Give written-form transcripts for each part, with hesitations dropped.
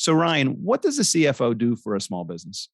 So Ryan, what does a CFO do for a small business?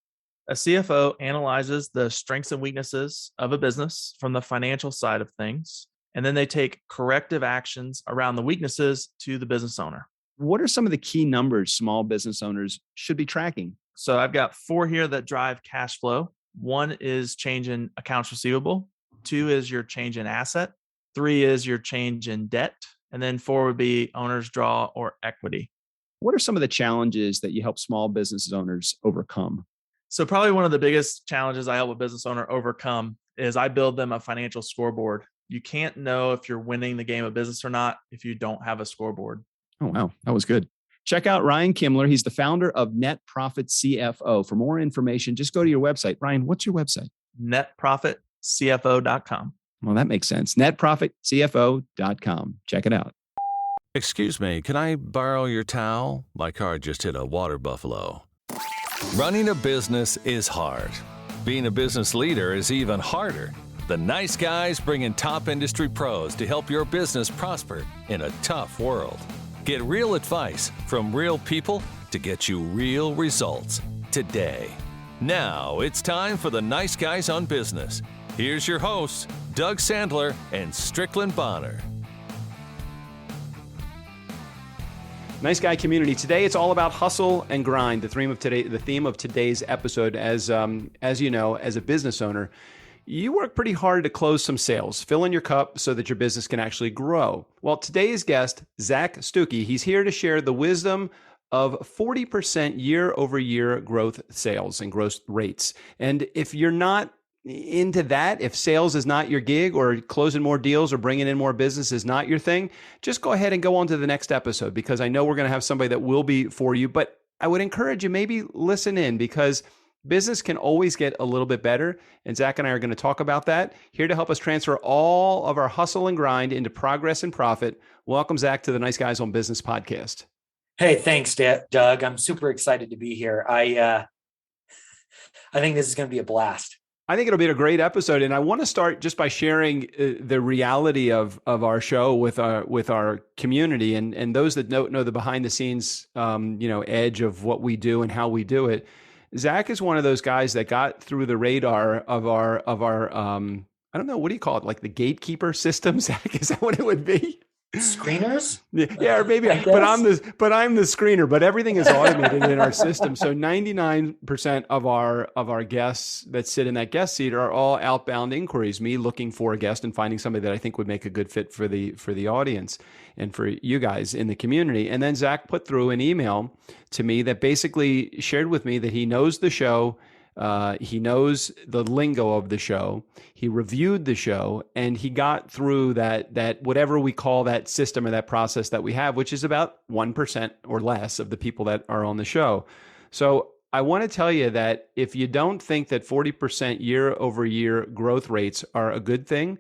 A CFO analyzes the strengths and weaknesses of a business from the financial side of things, and then they take corrective actions around the weaknesses to the business owner. What are some of the key numbers small business owners should be tracking? So I've got 4 here that drive cash flow. 1 is change in accounts receivable. 2 is your change in asset. 3 is your change in debt. And then 4 would be owner's draw or equity. What are some of the challenges that you help small business owners overcome? So probably one of the biggest challenges I help a business owner overcome is I build them a financial scoreboard. You can't know if you're winning the game of business or not if you don't have a scoreboard. Oh, wow. That was good. Check out Ryan Kimler. He's the founder of Net Profit CFO. For more information, just go to your website. Ryan, what's your website? netprofitcfo.com. Well, that makes sense. netprofitcfo.com. Check it out. Excuse me, can I borrow your towel? My car just hit a water buffalo. Running a business is hard. Being a business leader is even harder. The Nice Guys bring in top industry pros to help your business prosper in a tough world. Get real advice from real people to get you real results today. Now it's time for the Nice Guys on Business. Here's your hosts, Doug Sandler and Strickland Bonner. Nice Guy community. Today, it's all about hustle and grind. The theme of today's episode, as you know, as a business owner, you work pretty hard to close some sales, fill in your cup so that your business can actually grow. Well, today's guest, Zac Stucki, he's here to share the wisdom of 40% year-over-year growth sales and growth rates. And if you're not into that, if sales is not your gig or closing more deals or bringing in more business is not your thing, just go ahead and go on to the next episode, because I know we're going to have somebody that will be for you. But I would encourage you, maybe listen in, because business can always get a little bit better. And Zac and I are going to talk about that. Here to help us transfer all of our hustle and grind into progress and profit. Welcome, Zac, to the Nice Guys on Business podcast. Hey, thanks, Doug. I'm super excited to be here. I think this is going to be a blast. I think it'll be a great episode, and I want to start just by sharing the reality of our show with our community and those that know the behind the scenes edge of what we do and how we do it. Zac is one of those guys that got through the radar of our I don't know, what do you call it, like the gatekeeper system? Zac, is that what it would be? Screeners? Yeah, or maybe, but I'm the screener, but everything is automated in our system. So 99% of our guests that sit in that guest seat are all outbound inquiries, me looking for a guest and finding somebody that I think would make a good fit for the audience and for you guys in the community. And then Zac put through an email to me that basically shared with me that he knows the show. He knows the lingo of the show. He reviewed the show, and he got through that whatever we call that system or that process that we have, which is about 1% or less of the people that are on the show. So I want to tell you that if you don't think that 40% year-over-year growth rates are a good thing,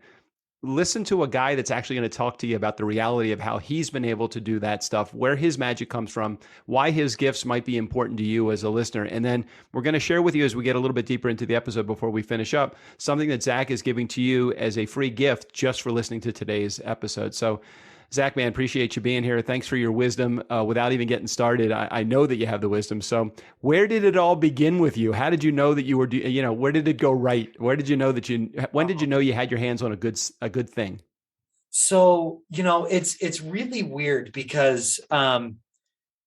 listen to a guy that's actually going to talk to you about the reality of how he's been able to do that stuff, where his magic comes from, why his gifts might be important to you as a listener. And then we're going to share with you, as we get a little bit deeper into the episode before we finish up, something that Zac is giving to you as a free gift just for listening to today's episode. So Zac, man, appreciate you being here. Thanks for your wisdom. Without even getting started, I know that you have the wisdom. So where did it all begin with you? How did you know that you were, where did it go right? When did you know you had your hands on a good thing? So, it's really weird because, and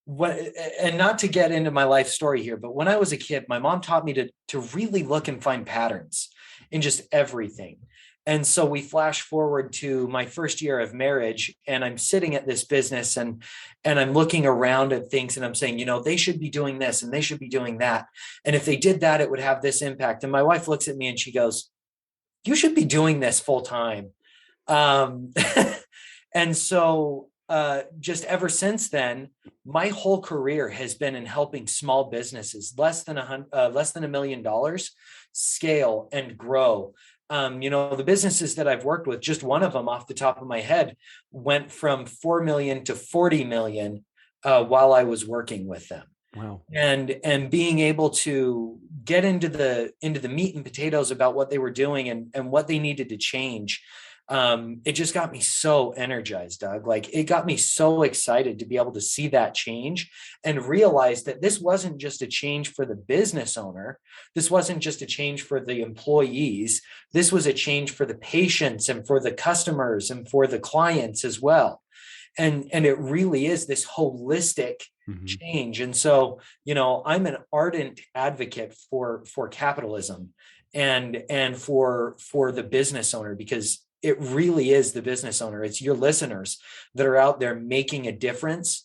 not to get into my life story here, but when I was a kid, my mom taught me to really look and find patterns in just everything. And so we flash forward to my first year of marriage, and I'm sitting at this business and I'm looking around at things and I'm saying, they should be doing this and they should be doing that. And if they did that, it would have this impact. And my wife looks at me and she goes, "You should be doing this full time." And so just ever since then, my whole career has been in helping small businesses, less than $1 million, scale and grow. The businesses that I've worked with, just one of them off the top of my head went from 4 million to 40 million while I was working with them. Wow. And being able to get into the meat and potatoes about what they were doing and what they needed to change it just got me so energized, Doug. Like, it got me so excited to be able to see that change and realize that this wasn't just a change for the business owner. This wasn't just a change for the employees. This was a change for the patients and for the customers and for the clients as well. And it really is this holistic change. And so, I'm an ardent advocate for capitalism and for the business owner, because it really is the business owner. It's your listeners that are out there making a difference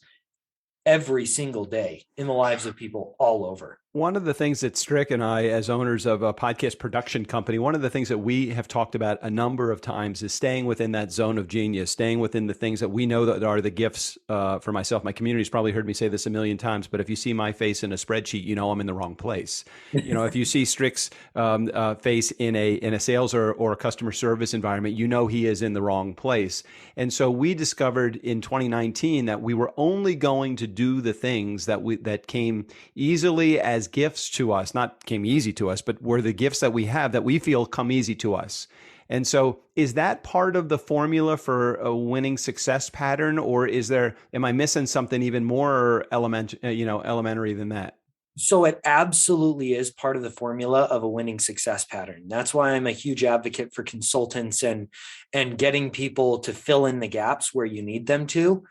every single day in the lives of people all over. One of the things that Strick and I, as owners of a podcast production company, one of the things that we have talked about a number of times is staying within that zone of genius, staying within the things that we know that are the gifts for myself. My community's probably heard me say this a million times, but if you see my face in a spreadsheet, I'm in the wrong place. If you see Strick's face in a sales or a customer service environment, he is in the wrong place. And so we discovered in 2019 that we were only going to do the things that came easily as gifts to us, not came easy to us, but were the gifts that we have that we feel come easy to us. And so is that part of the formula for a winning success pattern, or am I missing something even more elementary than that? So it absolutely is part of the formula of a winning success pattern. That's why I'm a huge advocate for consultants and getting people to fill in the gaps where you need them to.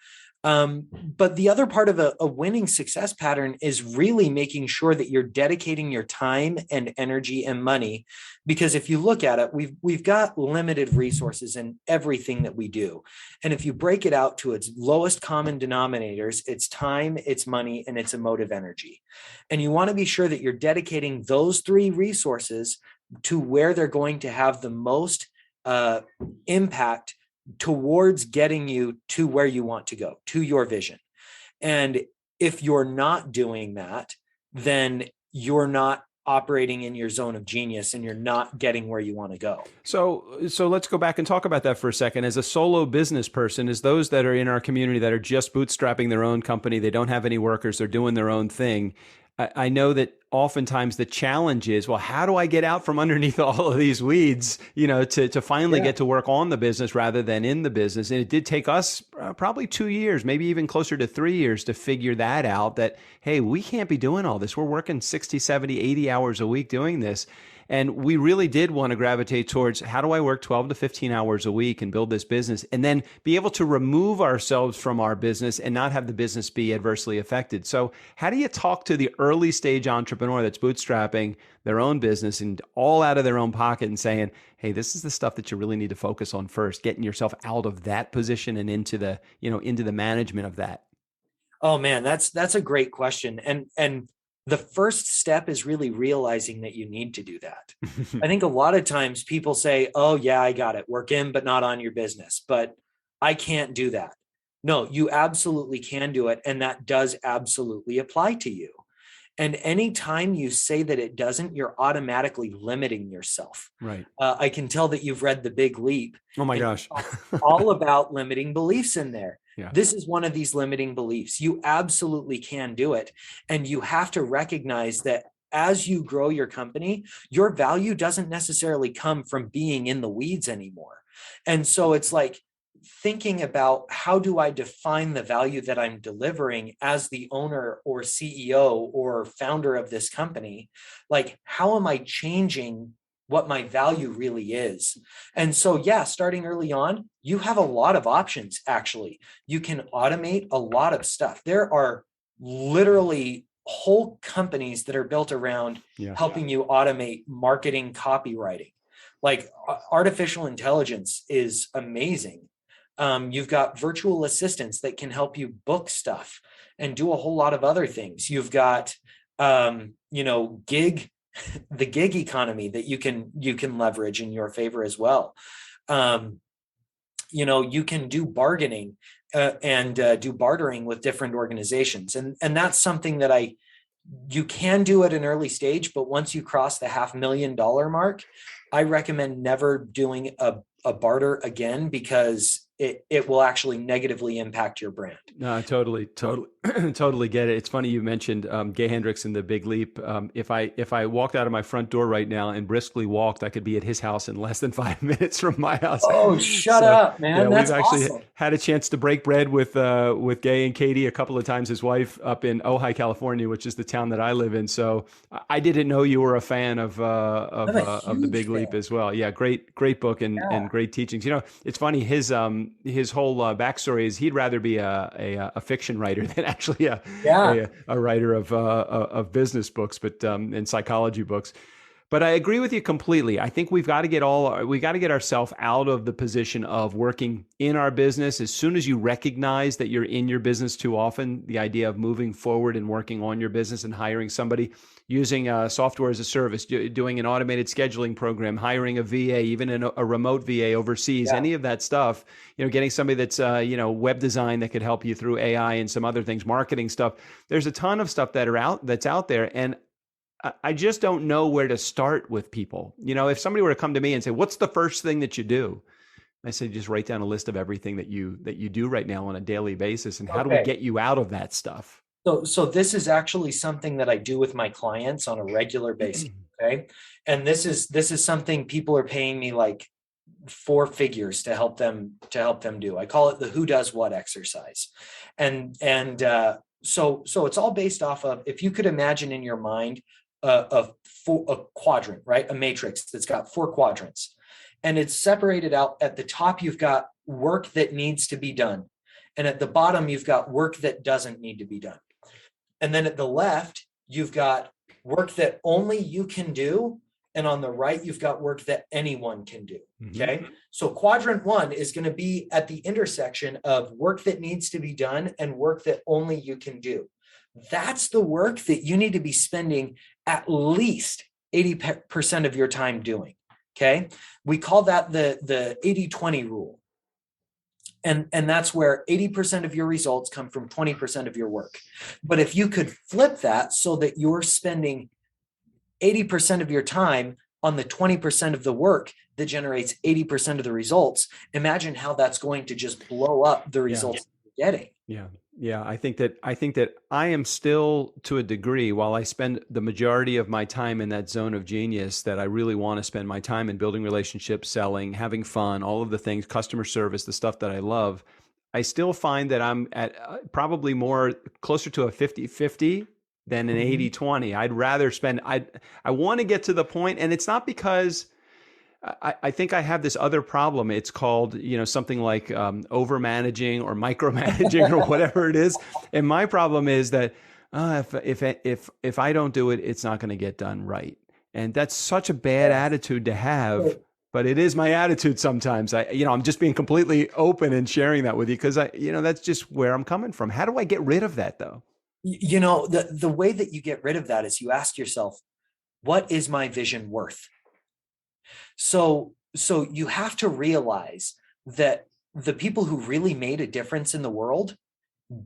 But the other part of a winning success pattern is really making sure that you're dedicating your time and energy and money, because if you look at it, we've got limited resources in everything that we do. And if you break it out to its lowest common denominators, it's time, it's money, and it's emotive energy. And you want to be sure that you're dedicating those three resources to where they're going to have the most impact towards getting you to where you want to go, to your vision. And if you're not doing that, then you're not operating in your zone of genius and you're not getting where you want to go. So let's go back and talk about that for a second. As a solo business person, as those that are in our community that are just bootstrapping their own company, they don't have any workers, they're doing their own thing. I know that oftentimes the challenge is, well, how do I get out from underneath all of these weeds, to finally get to work on the business rather than in the business? And it did take us probably 2 years, maybe even closer to 3 years to figure that out, that, hey, we can't be doing all this. We're working 60, 70, 80 hours a week doing this. And we really did want to gravitate towards, how do I work 12 to 15 hours a week and build this business, and then be able to remove ourselves from our business and not have the business be adversely affected. So how do you talk to the early stage entrepreneur that's bootstrapping their own business and all out of their own pocket and saying, hey, this is the stuff that you really need to focus on first, getting yourself out of that position and into the management of that? Oh man, that's a great question. And the first step is really realizing that you need to do that. I think a lot of times people say, oh yeah, I got it. Work in, but not on your business. But I can't do that. No, you absolutely can do it. And that does absolutely apply to you. And anytime you say that it doesn't, you're automatically limiting yourself. Right. I can tell that you've read The Big Leap. Oh my gosh. All about limiting beliefs in there. Yeah. This is one of these limiting beliefs. You absolutely can do it. And you have to recognize that as you grow your company, your value doesn't necessarily come from being in the weeds anymore. And so it's like thinking about, how do I define the value that I'm delivering as the owner or CEO or founder of this company? Like, how am I changing what my value really is? And so, yeah, starting early on, you have a lot of options. Actually, you can automate a lot of stuff. There are literally whole companies that are built around helping you automate marketing, copywriting. Like, artificial intelligence is amazing. You've got virtual assistants that can help you book stuff and do a whole lot of other things. You've got, the gig economy that you can leverage in your favor as well. You can do bargaining and do bartering with different organizations. And that's something that you can do at an early stage, but once you cross the $500,000 mark, I recommend never doing a barter again, because it will actually negatively impact your brand. No, totally Totally get it. It's funny you mentioned Gay Hendricks and the Big Leap. If I walked out of my front door right now and briskly walked, I could be at his house in less than 5 minutes from my house. Oh, shut So up, man. yeah, we've That's actually awesome. had a chance to break bread with Gay and Katie a couple of times, his wife, up in Ojai, California, which is the town that I live in. So I didn't know you were a fan I'm a of the Big huge Leap fan. as well. Yeah, great book and Yeah. great teachings. You know, it's funny, his whole backstory is he'd rather be a fiction writer than actually Yeah. a writer of business books, but and psychology books. But I agree with you completely. I think we got to get ourselves out of the position of working in our business. As soon as you recognize that you're in your business too often, the idea of moving forward and working on your business and hiring somebody, using software as a service, doing an automated scheduling program, hiring a VA, even a remote VA overseas, Yeah. any of that stuff, getting somebody that's, web design that could help you through AI and some other things, marketing stuff. There's a ton of stuff that's out there. And I just don't know where to start with people. If somebody were to come to me and say, "What's the first thing that you do?" I say, "Just write down a list of everything that you do right now on a daily basis, and how do we Okay. get you out of that stuff?" So this is actually something that I do with my clients on a regular basis. Okay. And this is something people are paying me like four figures to help them do. I call it the who does what exercise. So it's all based off of, if you could imagine in your mind a quadrant, right? A matrix that's got four quadrants, and it's separated out. At the top, you've got work that needs to be done. And at the bottom, you've got work that doesn't need to be done. And then at the left, you've got work that only you can do. And on the right, you've got work that anyone can do. Okay. So quadrant one is going to be at the intersection of work that needs to be done and work that only you can do. That's the work that you need to be spending at least 80% of your time doing. Okay. We call that the 80-20 rule. And that's where 80% of your results come from 20% of your work. But if you could flip that so that you're spending 80% of your time on the 20% of the work that generates 80% of the results, imagine how that's going to just blow up the results you're getting. Yeah. I think that I am still, to a degree, while I spend the majority of my time in that zone of genius, that I really want to spend my time in building relationships, selling, having fun, all of the things, customer service, the stuff that I love. I still find that I'm at probably more closer to a 50-50 than an 80-20. I'd rather spend, I want to get to the point, and it's not because I think I have this other problem. It's called, something like over managing or micromanaging or whatever it is. And my problem is that if I don't do it, it's not going to get done right. And that's such a bad attitude to have. But it is my attitude sometimes. I'm just being completely open and sharing that with you because that's just where I'm coming from. How do I get rid of that, though? The way that you get rid of that is you ask yourself, what is my vision worth? So you have to realize that the people who really made a difference in the world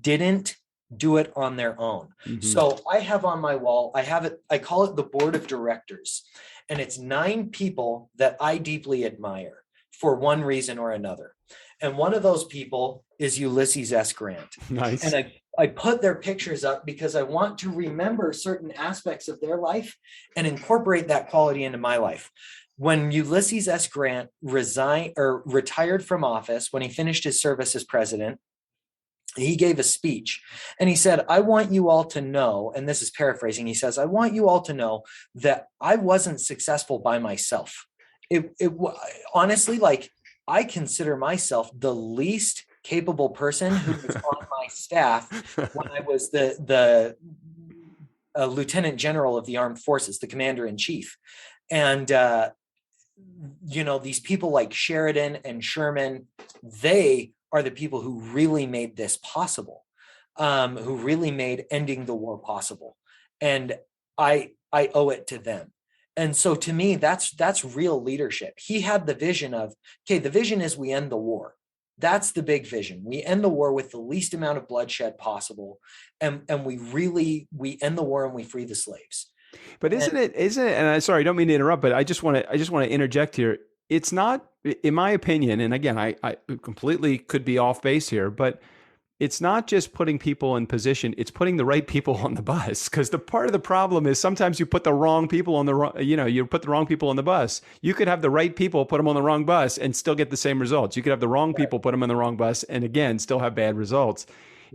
didn't do it on their own. So I have on my wall, I call it the board of directors, and it's 9 people that I deeply admire for one reason or another. And one of those people is Ulysses S. Grant. Nice. And I put their pictures up because I want to remember certain aspects of their life and incorporate that quality into my life. When Ulysses S. Grant retired from office, when he finished his service as president, he gave a speech and he said, "I want you all to know," and this is paraphrasing, he says, "I want you all to know that I wasn't successful by myself. Honestly, like, I consider myself the least capable person who was on my staff when I was the lieutenant general of the armed forces, the commander in chief. And, these people like Sheridan and Sherman, they are the people who really made this possible, who really made ending the war possible. And I owe it to them. And so to me, that's real leadership. He had the vision of, okay, the vision is we end the war. That's the big vision. We end the war with the least amount of bloodshed possible. And we end the war and we free the slaves. But isn't it, and I'm sorry, I don't mean to interrupt, but I just want to interject here. It's not, in my opinion, and again, I completely could be off base here, but it's not just putting people in position, it's putting the right people on the bus. Because the part of the problem is sometimes you put the wrong people on the wrong, you put the wrong people on the bus. You could have the right people, put them on the wrong bus and still get the same results. You could have the wrong people, put them on the wrong bus and again, still have bad results.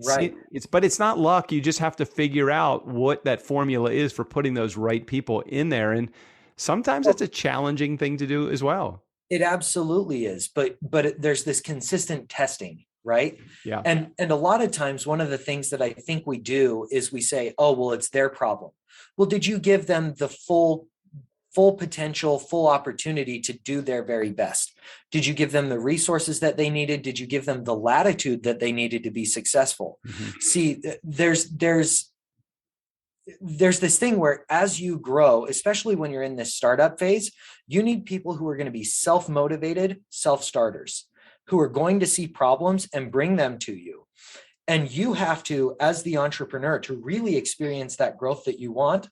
Right. But it's not luck. You just have to figure out what that formula is for putting those right people in there. And sometimes it's a challenging thing to do as well. It absolutely is. But there's this consistent testing, right? Yeah. And a lot of times, one of the things that I think we do is we say, oh, well, it's their problem. Well, did you give them the full potential, full opportunity to do their very best? Did you give them the resources that they needed? Did you give them the latitude that they needed to be successful? Mm-hmm. See, there's this thing where as you grow, especially when you're in this startup phase, you need people who are going to be self-motivated, self-starters, who are going to see problems and bring them to you. And you have to, as the entrepreneur, to really experience that growth that you want,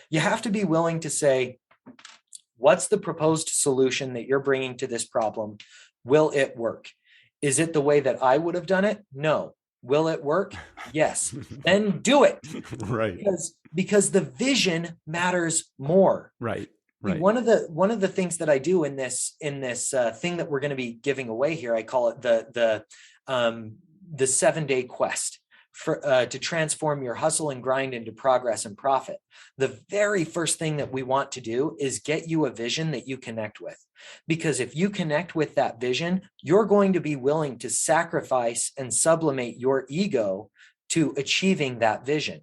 you have to be willing to say, what's the proposed solution that you're bringing to this problem? Will it work? Is it the way that I would have done it? No. Will it work? Yes. Then do it. Right. Because the vision matters more. Right. Right. One of the things that I do in this thing that we're going to be giving away here, I call it the 7-day quest to transform your hustle and grind into progress and profit. The very first thing that we want to do is get you a vision that you connect with. Because if you connect with that vision, you're going to be willing to sacrifice and sublimate your ego to achieving that vision.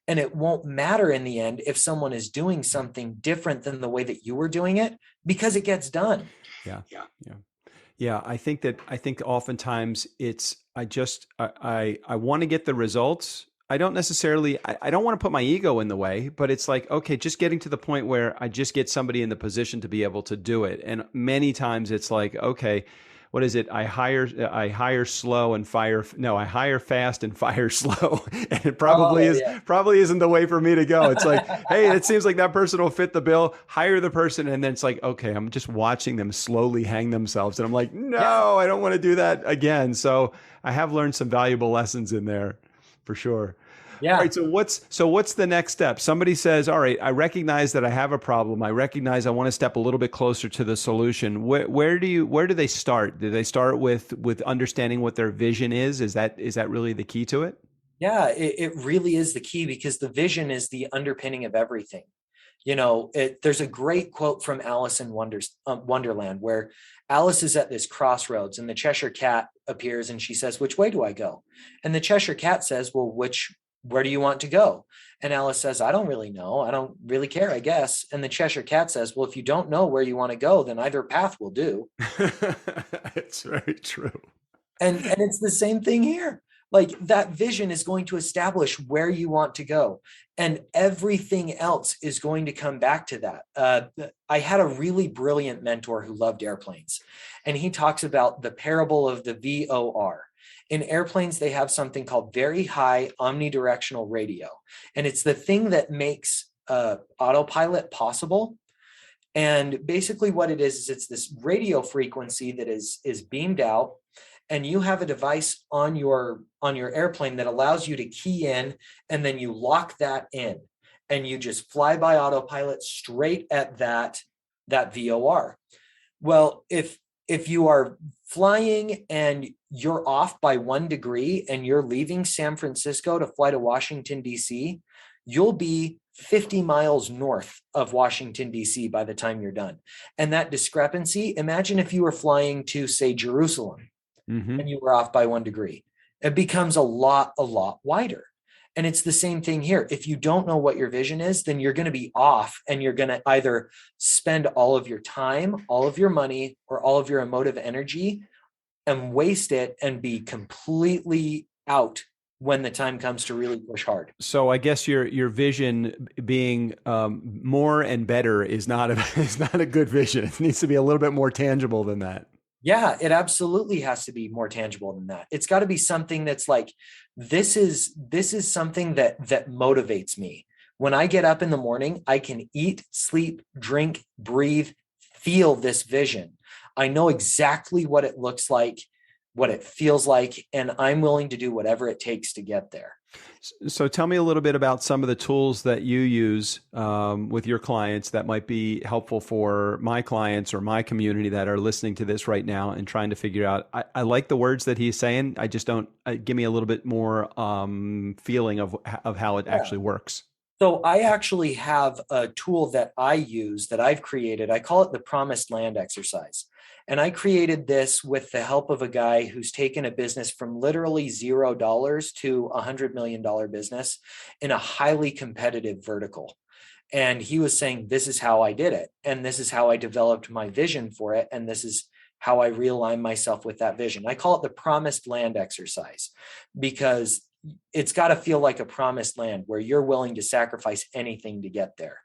And it won't matter in the end if someone is doing something different than the way that you were doing it, because it gets done. Yeah. I think oftentimes I want to get the results. I don't necessarily, I don't want to put my ego in the way, but it's like, okay, just getting to the point where I just get somebody in the position to be able to do it. And many times it's like, okay, what is it? I hire slow and fire. No, I hire fast and fire slow. And it probably isn't the way for me to go. It's like, hey, it seems like that person will fit the bill. Hire the person. And then it's like, okay, I'm just watching them slowly hang themselves. And I'm like, no, I don't want to do that again. So I have learned some valuable lessons in there for sure. Yeah. All right. So what's the next step? Somebody says, all right, I recognize that I have a problem. I recognize I want to step a little bit closer to the solution. Where do they start? Do they start with understanding what their vision is? Is that really the key to it? Yeah, it really is the key, because the vision is the underpinning of everything. There's a great quote from Alice in Wonderland, where Alice is at this crossroads and the Cheshire Cat appears and she says, which way do I go? And the Cheshire Cat says, well, where do you want to go? And Alice says, I don't really know. I don't really care, I guess. And the Cheshire Cat says, well, if you don't know where you want to go, then either path will do. It's very true. And it's the same thing here. Like, that vision is going to establish where you want to go. And everything else is going to come back to that. I had a really brilliant mentor who loved airplanes. And he talks about the parable of the VOR. In airplanes, they have something called very high omnidirectional radio. And it's the thing that makes autopilot possible. And basically what it is it's this radio frequency that is beamed out. And you have a device on your airplane that allows you to key in, and then you lock that in. And you just fly by autopilot straight at that VOR. Well, if you are flying and you're off by 1 degree and you're leaving San Francisco to fly to Washington, D.C., you'll be 50 miles north of Washington, D.C. by the time you're done. And that discrepancy, imagine if you were flying to, say, Jerusalem, and you were off by 1 degree. It becomes a lot wider. And it's the same thing here. If you don't know what your vision is, then you're going to be off, and you're going to either spend all of your time, all of your money, or all of your emotive energy and waste it and be completely out when the time comes to really push hard. So I guess your vision being more and better is not a good vision. It needs to be a little bit more tangible than that. Yeah, it absolutely has to be more tangible than that. It's got to be something that's like, this is something that motivates me. When I get up in the morning, I can eat, sleep, drink, breathe, feel this vision. I know exactly what it looks like what it feels like, and I'm willing to do whatever it takes to get there. So tell me a little bit about some of the tools that you use with your clients that might be helpful for my clients or my community that are listening to this right now and trying to figure out. I like the words that he's saying. I just don't give me a little bit more feeling of how it actually works. So I actually have a tool that I use that I've created. I call it the Promised Land exercise. And I created this with the help of a guy who's taken a business from literally $0 to $100 million business in a highly competitive vertical. And he was saying, this is how I did it. And this is how I developed my vision for it. And this is how I realign myself with that vision. I call it the Promised Land exercise because it's got to feel like a promised land where you're willing to sacrifice anything to get there,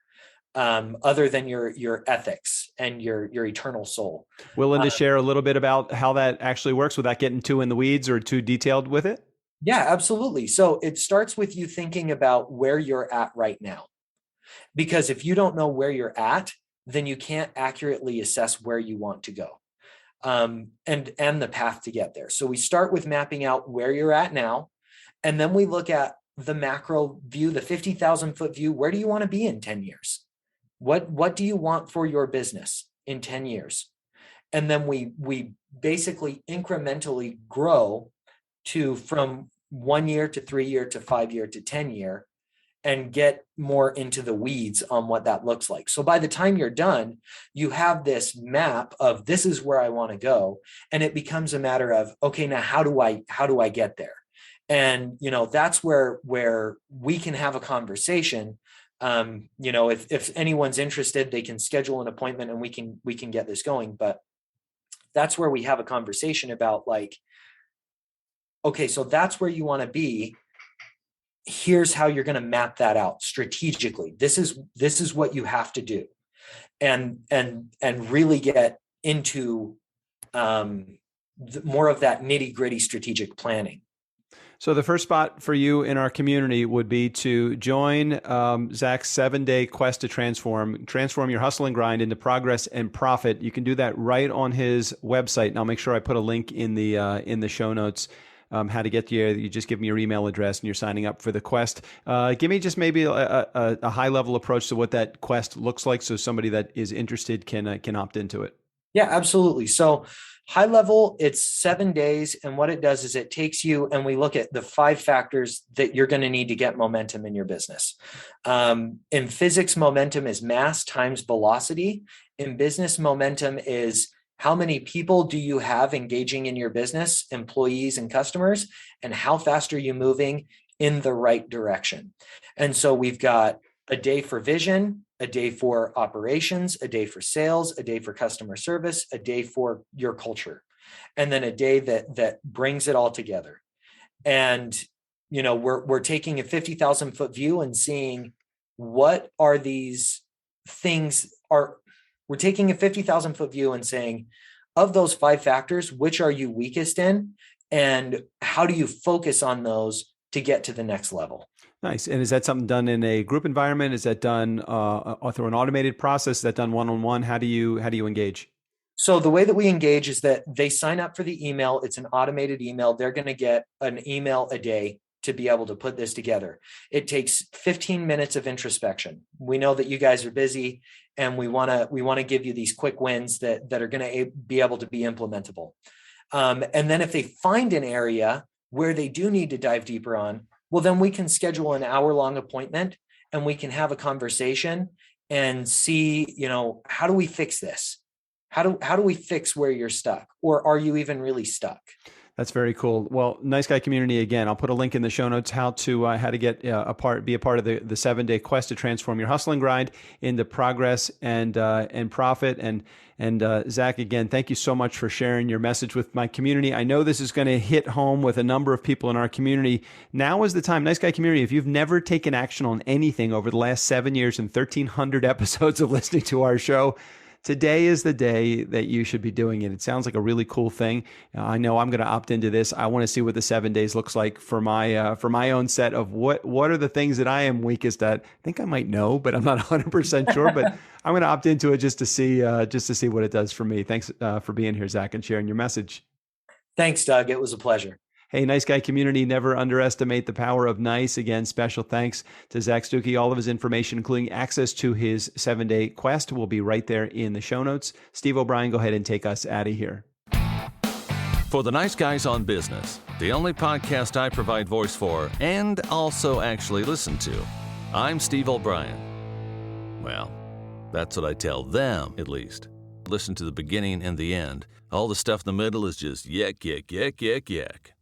other than your ethics and your eternal soul. Willing to share a little bit about how that actually works without getting too in the weeds or too detailed with it? Yeah, absolutely. So it starts with you thinking about where you're at right now, because if you don't know where you're at, then you can't accurately assess where you want to go, and the path to get there. So we start with mapping out where you're at now. And then we look at the macro view, the 50,000 foot view. Where do you want to be in 10 years? What do you want for your business in 10 years? And then we basically incrementally grow from 1 year to 3 year to 5 year to 10 year and get more into the weeds on what that looks like. So by the time you're done, you have this map of this is where I want to go. And it becomes a matter of, okay, now how do I get there? And, that's where we can have a conversation. If anyone's interested, they can schedule an appointment and we can get this going. But that's where we have a conversation about like, okay, so that's where you want to be. Here's how you're going to map that out strategically. This is what you have to do. And really get into more of that nitty-gritty strategic planning. So the first spot for you in our community would be to join Zac's 7-day quest to transform your hustle and grind into progress and profit. You can do that right on his website, and I'll make sure I put a link in the show notes. How to get to you. You just give me your email address and you're signing up for the quest. Give me just maybe a high level approach to what that quest looks like, so somebody that is interested can opt into it. Yeah, absolutely. So high level, it's 7 days. And what it does is it takes you, and we look at the 5 factors that you're going to need to get momentum in your business. In physics, momentum is mass times velocity. In business, momentum is how many people do you have engaging in your business, employees and customers, and how fast are you moving in the right direction? And so we've got a day for vision, a day for operations, a day for sales, a day for customer service, a day for your culture, and then a day that brings it all together. And, we're taking a 50,000 foot view and seeing what are these things are. We're taking a 50,000 foot view and saying, of those 5 factors, which are you weakest in? And how do you focus on those to get to the next level? Nice. And is that something done in a group environment? Is that done through an automated process? Is that done one-on-one? How do you engage? So the way that we engage is that they sign up for the email. It's an automated email. They're going to get an email a day to be able to put this together. It takes 15 minutes of introspection. We know that you guys are busy, and we want to give you these quick wins that are going to be able to be implementable. And then if they find an area where they do need to dive deeper on, well, then we can schedule an hour-long appointment and we can have a conversation and see, how do we fix this? How do we fix where you're stuck? Or are you even really stuck? That's very cool. Well, Nice Guy Community, again, I'll put a link in the show notes how to get be a part of the 7-day quest to transform your hustle and grind into progress and profit. And Zac, again, thank you so much for sharing your message with my community. I know this is going to hit home with a number of people in our community. Now is the time. Nice Guy Community, if you've never taken action on anything over the last 7 years and 1,300 episodes of listening to our show, today is the day that you should be doing it. It sounds like a really cool thing. I know I'm going to opt into this. I want to see what the 7 days looks like for my own set of what are the things that I am weakest at. I think I might know, but I'm not 100% sure. But I'm going to opt into it just to see what it does for me. Thanks for being here, Zac, and sharing your message. Thanks, Doug. It was a pleasure. Hey, Nice Guy community, never underestimate the power of nice. Again, special thanks to Zac Stucki. All of his information, including access to his 7-day quest, will be right there in the show notes. Steve O'Brien, go ahead and take us out of here. For the Nice Guys on Business, the only podcast I provide voice for and also actually listen to, I'm Steve O'Brien. Well, that's what I tell them, at least. Listen to the beginning and the end. All the stuff in the middle is just yak, yak, yak, yak, yak.